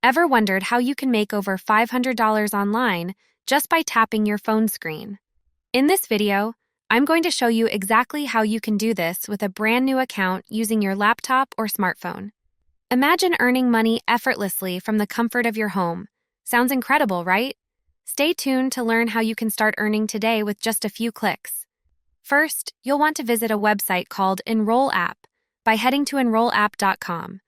Ever wondered how you can make over $500 online just by tapping your phone screen? In this video, I'm going to show you exactly how you can do this with a brand new account using your laptop or smartphone. Imagine earning money effortlessly from the comfort of your home. Sounds incredible, right? Stay tuned to learn how you can start earning today with just a few clicks. First, you'll want to visit a website called EnrollApp by heading to EnrollApp.com.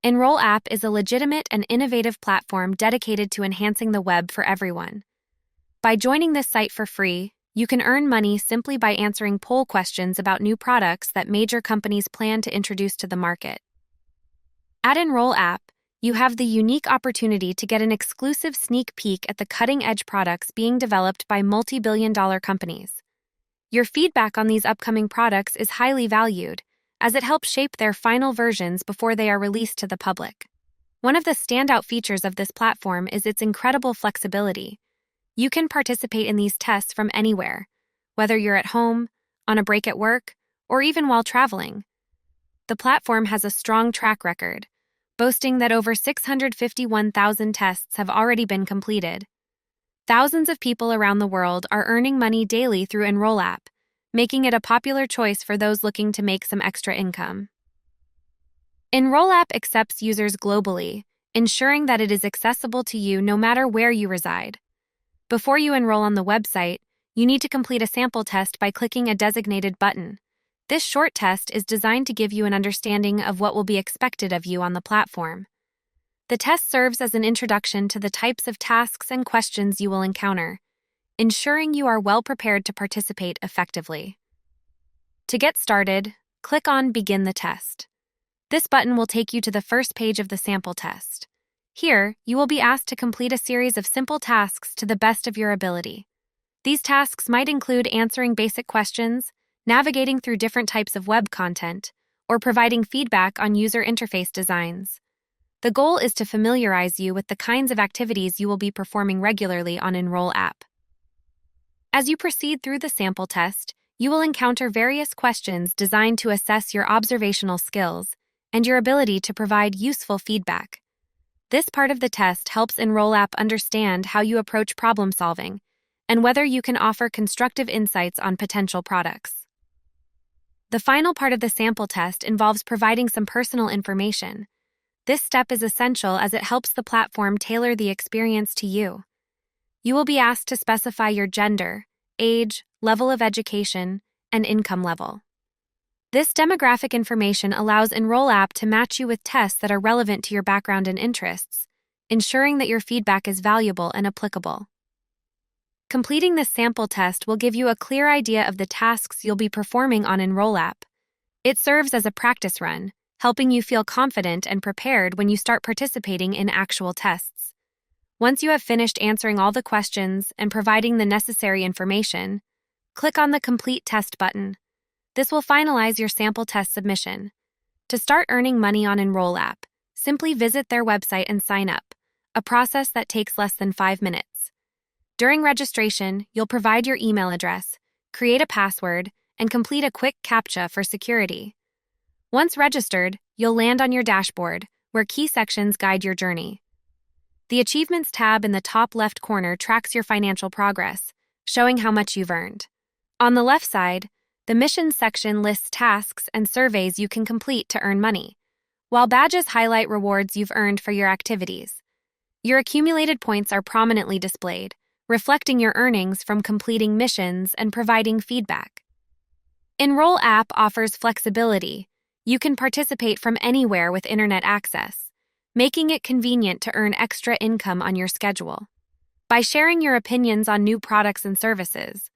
EnrollApp is a legitimate and innovative platform dedicated to enhancing the web for everyone. By joining this site for free, you can earn money simply by answering poll questions about new products that major companies plan to introduce to the market. At EnrollApp, you have the unique opportunity to get an exclusive sneak peek at the cutting-edge products being developed by multi-billion-dollar companies. Your feedback on these upcoming products is highly valued, as it helps shape their final versions before they are released to the public. One of the standout features of this platform is its incredible flexibility. You can participate in these tests from anywhere, whether you're at home, on a break at work, or even while traveling. The platform has a strong track record, boasting that over 651,000 tests have already been completed. Thousands of people around the world are earning money daily through EnrollApp, making it a popular choice for those looking to make some extra income. EnrollApp accepts users globally, ensuring that it is accessible to you no matter where you reside. Before you enroll on the website, you need to complete a sample test by clicking a designated button. This short test is designed to give you an understanding of what will be expected of you on the platform. The test serves as an introduction to the types of tasks and questions you will encounter, ensuring you are well prepared to participate effectively. To get started, click on Begin the Test. This button will take you to the first page of the sample test. Here, you will be asked to complete a series of simple tasks to the best of your ability. These tasks might include answering basic questions, navigating through different types of web content, or providing feedback on user interface designs. The goal is to familiarize you with the kinds of activities you will be performing regularly on EnrollApp. As you proceed through the sample test, you will encounter various questions designed to assess your observational skills and your ability to provide useful feedback. This part of the test helps EnrollApp understand how you approach problem solving and whether you can offer constructive insights on potential products. The final part of the sample test involves providing some personal information. This step is essential as it helps the platform tailor the experience to you. You will be asked to specify your gender, age, level of education, and income level. This demographic information allows EnrollApp to match you with tests that are relevant to your background and interests, ensuring that your feedback is valuable and applicable. Completing this sample test will give you a clear idea of the tasks you'll be performing on EnrollApp. It serves as a practice run, helping you feel confident and prepared when you start participating in actual tests. Once you have finished answering all the questions and providing the necessary information, click on the Complete Test button. This will finalize your sample test submission. To start earning money on EnrollApp, simply visit their website and sign up, a process that takes less than 5 minutes. During registration, you'll provide your email address, create a password, and complete a quick CAPTCHA for security. Once registered, you'll land on your dashboard, where key sections guide your journey. The Achievements tab in the top left corner tracks your financial progress, showing how much you've earned. On the left side, the Missions section lists tasks and surveys you can complete to earn money, while badges highlight rewards you've earned for your activities. Your accumulated points are prominently displayed, reflecting your earnings from completing missions and providing feedback. EnrollApp offers flexibility. You can participate from anywhere with internet access, making it convenient to earn extra income on your schedule. By sharing your opinions on new products and services,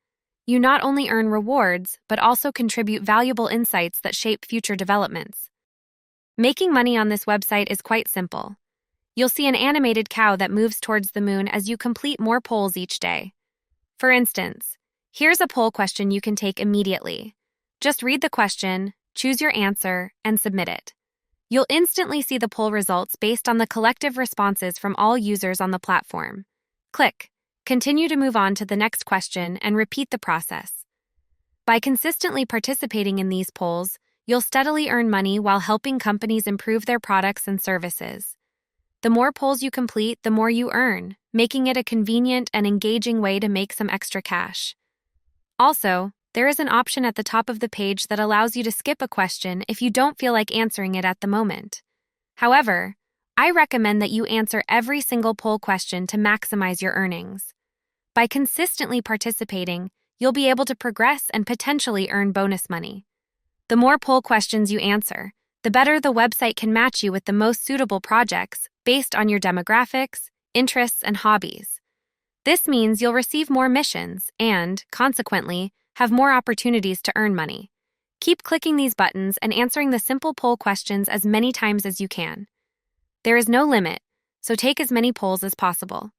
you not only earn rewards, but also contribute valuable insights that shape future developments. Making money on this website is quite simple. You'll see an animated cow that moves towards the moon as you complete more polls each day. For instance, here's a poll question you can take immediately. Just read the question, choose your answer, and submit it. You'll instantly see the poll results based on the collective responses from all users on the platform. Click Continue to move on to the next question and repeat the process. By consistently participating in these polls, you'll steadily earn money while helping companies improve their products and services. The more polls you complete, the more you earn, making it a convenient and engaging way to make some extra cash. Also, there is an option at the top of the page that allows you to skip a question if you don't feel like answering it at the moment. However, I recommend that you answer every single poll question to maximize your earnings. By consistently participating, you'll be able to progress and potentially earn bonus money. The more poll questions you answer, the better the website can match you with the most suitable projects based on your demographics, interests, and hobbies. This means you'll receive more missions and, consequently, have more opportunities to earn money. Keep clicking these buttons and answering the simple poll questions as many times as you can. There is no limit, so take as many polls as possible.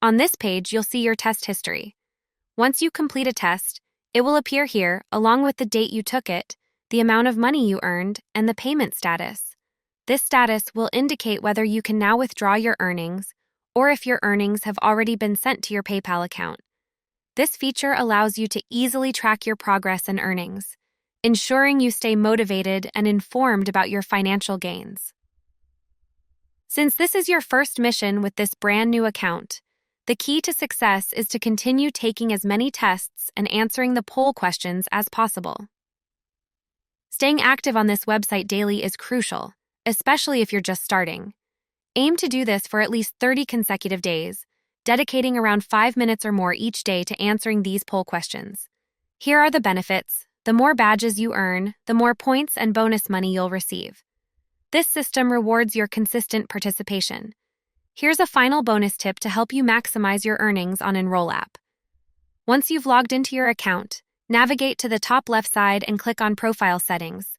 On this page, you'll see your test history. Once you complete a test, it will appear here along with the date you took it, the amount of money you earned, and the payment status. This status will indicate whether you can now withdraw your earnings or if your earnings have already been sent to your PayPal account. This feature allows you to easily track your progress and earnings, ensuring you stay motivated and informed about your financial gains. Since this is your first mission with this brand new account, the key to success is to continue taking as many tests and answering the poll questions as possible. Staying active on this website daily is crucial, especially if you're just starting. Aim to do this for at least 30 consecutive days, dedicating around 5 minutes or more each day to answering these poll questions. Here are the benefits. The more badges you earn, the more points and bonus money you'll receive. This system rewards your consistent participation. Here's a final bonus tip to help you maximize your earnings on EnrollApp. Once you've logged into your account, navigate to the top left side and click on Profile Settings.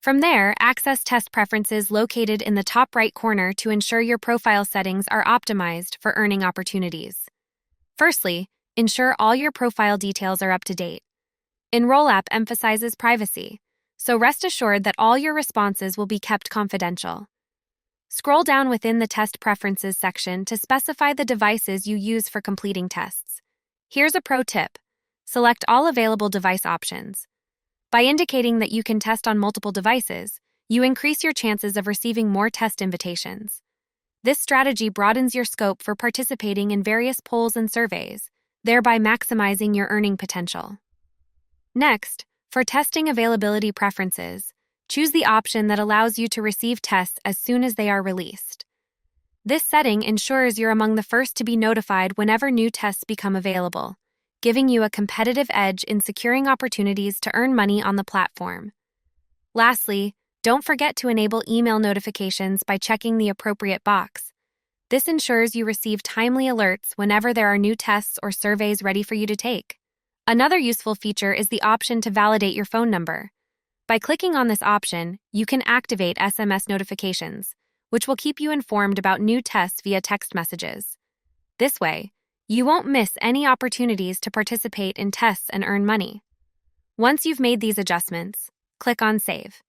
From there, access test preferences located in the top right corner to ensure your profile settings are optimized for earning opportunities. Firstly, ensure all your profile details are up to date. EnrollApp emphasizes privacy, so rest assured that all your responses will be kept confidential. Scroll down within the Test Preferences section to specify the devices you use for completing tests. Here's a pro tip. Select all available device options. By indicating that you can test on multiple devices, you increase your chances of receiving more test invitations. This strategy broadens your scope for participating in various polls and surveys, thereby maximizing your earning potential. Next, for testing availability preferences, choose the option that allows you to receive tests as soon as they are released. This setting ensures you're among the first to be notified whenever new tests become available, giving you a competitive edge in securing opportunities to earn money on the platform. Lastly, don't forget to enable email notifications by checking the appropriate box. This ensures you receive timely alerts whenever there are new tests or surveys ready for you to take. Another useful feature is the option to validate your phone number. By clicking on this option, you can activate SMS notifications, which will keep you informed about new tests via text messages. This way, you won't miss any opportunities to participate in tests and earn money. Once you've made these adjustments, click on Save.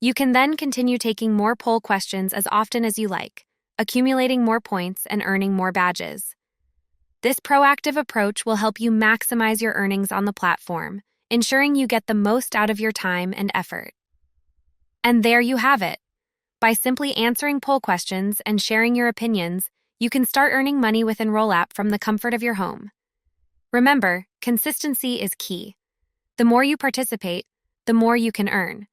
You can then continue taking more poll questions as often as you like, accumulating more points and earning more badges. This proactive approach will help you maximize your earnings on the platform, ensuring you get the most out of your time and effort. And there you have it. By simply answering poll questions and sharing your opinions, you can start earning money with EnrollApp from the comfort of your home. Remember, consistency is key. The more you participate, the more you can earn.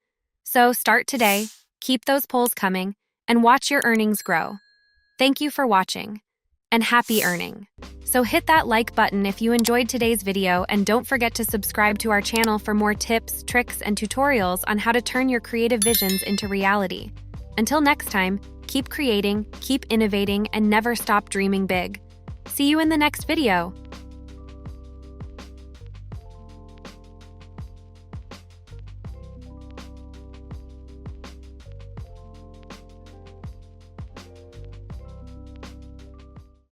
So start today, keep those polls coming, and watch your earnings grow. Thank you for watching, and happy earning. So hit that like button if you enjoyed today's video, and don't forget to subscribe to our channel for more tips, tricks, and tutorials on how to turn your creative visions into reality. Until next time, keep creating, keep innovating, and never stop dreaming big. See you in the next video.